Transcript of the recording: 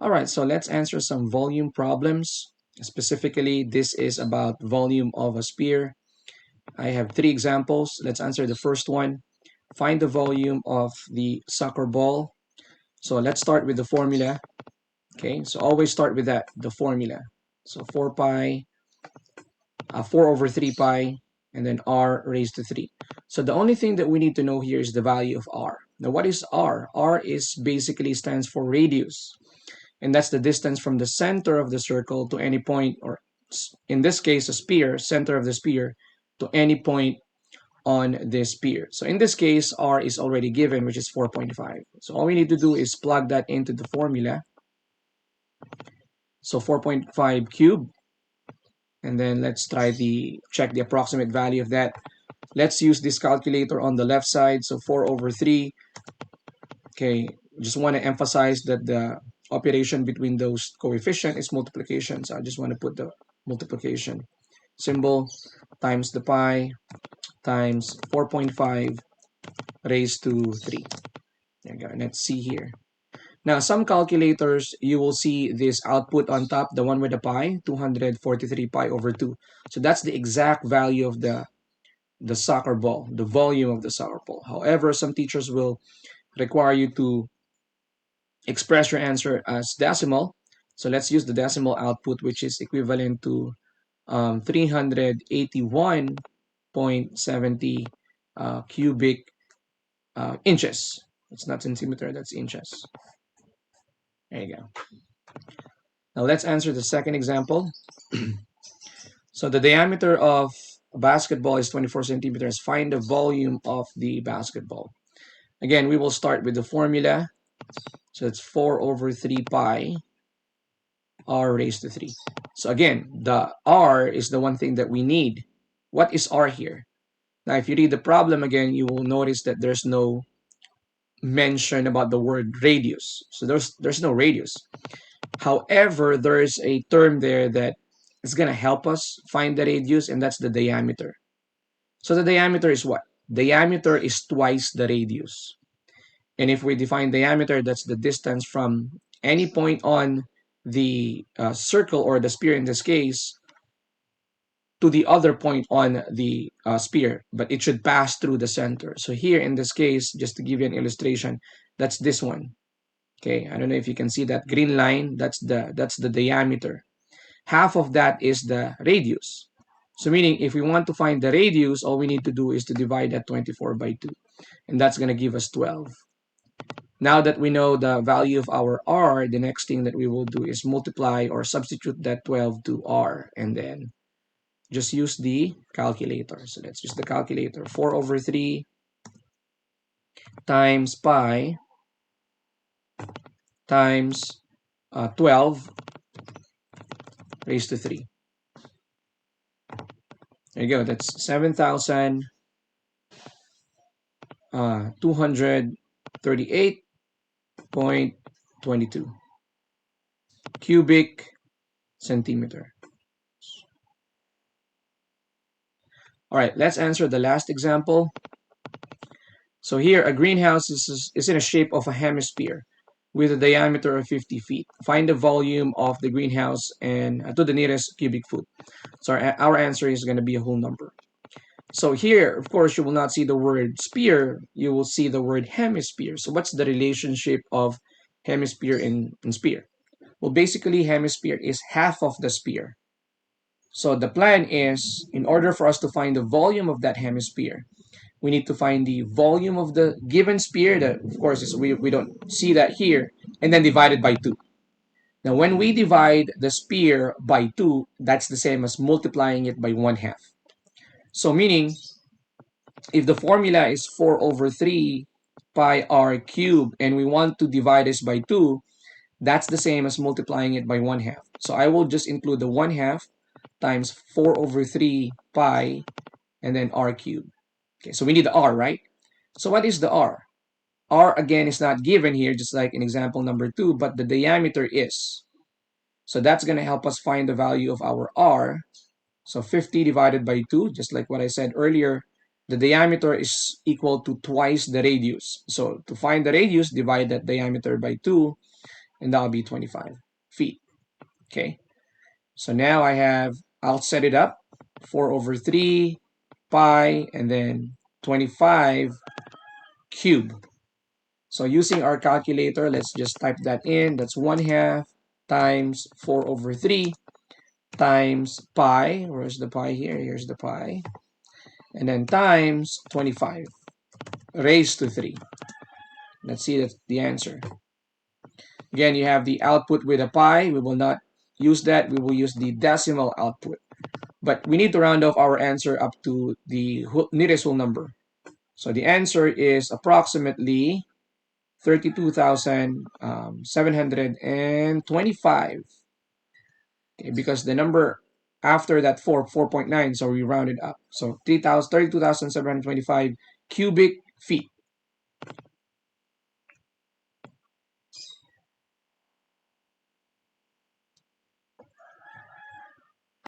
All right, so let's answer some volume problems. Specifically, this is about volume of a sphere. I have 3 examples. Let's answer the first one. Find the volume of the soccer ball. So let's start with the formula. Okay, so always start with that, the formula. So 4 over 3 pi, and then r raised to 3. So the only thing that we need to know here is the value of r. Now what is r? R is basically stands for radius. And that's the distance from the center of the circle to any point, or in this case, a sphere, center of the sphere, to any point on this sphere. So in this case, r is already given, which is 4.5. So all we need to do is plug that into the formula. So 4.5 cubed. And then let's check the approximate value of that. Let's use this calculator on the left side. So 4 over 3. Okay, just want to emphasize that the operation between those coefficient is multiplication. So I just want to put the multiplication symbol times the pi times 4.5 raised to 3. There you go. Let's see here. Now, some calculators, you will see this output on top, the one with the pi, 243 pi over 2. So that's the exact value of the soccer ball, the volume of the soccer ball. However, some teachers will require you to express your answer as decimal. So let's use the decimal output, which is equivalent to 381.70 cubic inches. It's not centimeter, that's inches. There you go. Now let's answer the second example. So the diameter of a basketball is 24 centimeters. Find the volume of the basketball. Again, we will start with the formula. So it's 4 over 3 pi r raised to 3. So again, the r is the one thing that we need. What is r here? Now, if you read the problem again, you will notice that there's no mention about the word radius. So there's no radius. However, there's a term there that is going to help us find the radius, and that's the diameter. So the diameter is what? Diameter is twice the radius. And if we define diameter, that's the distance from any point on the circle, or the sphere in this case, to the other point on the sphere, but it should pass through the center. So here in this case, just to give you an illustration, that's this one. Okay, I don't know if you can see that green line, that's the diameter. Half of that is the radius. So meaning if we want to find the radius, all we need to do is to divide that 24 by 2. And that's going to give us 12. Now that we know the value of our r, the next thing that we will do is multiply or substitute that 12 to r, and then just use the calculator. So let's use the calculator. 4 over 3 times pi times 12 raised to 3. There you go. That's 7,238.22 cubic centimeter. All right, let's answer the last example. So here, a greenhouse is in a shape of a hemisphere with a diameter of 50 feet. Find the volume of the greenhouse and to the nearest cubic foot. So our answer is going to be a whole number. So here, of course, you will not see the word sphere. You will see the word hemisphere. So what's the relationship of hemisphere and sphere? Well, basically, hemisphere is half of the sphere. So the plan is, in order for us to find the volume of that hemisphere, we need to find the volume of the given sphere, that of course is we don't see that here, and then divide it by 2. Now when we divide the sphere by 2, that's the same as multiplying it by 1/2. So meaning, if the formula is 4 over 3 pi r cubed and we want to divide this by 2, that's the same as multiplying it by 1/2. So I will just include the 1/2 times 4 over 3 pi and then r cubed. Okay, so we need the r, right? So what is the r? R again is not given here, just like in example number 2, but the diameter is. So that's going to help us find the value of our r. So 50 divided by 2, just like what I said earlier, the diameter is equal to twice the radius. So to find the radius, divide that diameter by 2, and that'll be 25 feet. Okay, so now I'll set it up, 4 over 3 pi, and then 25 cube. So using our calculator, let's just type that in. That's 1/2 times 4 over 3 times pi. Where's the pi here? Here's the pi. And then times 25 raised to 3. Let's see that's the answer. Again, you have the output with a pi. We will not use that. We will use the decimal output. But we need to round off our answer up to the nearest whole number. So the answer is approximately 32,725. Okay, because the number after that 4.9, so we rounded up. So 32,725 cubic feet.